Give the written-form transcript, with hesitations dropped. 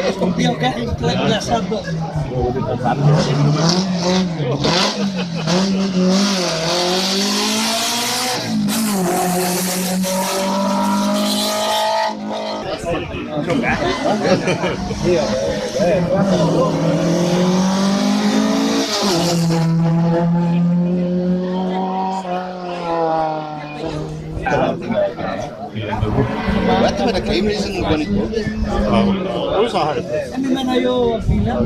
Escorpião que é engraçado. Berarti pada kayak ini sih bukan itu. Usaha. Kami mana yo bilang.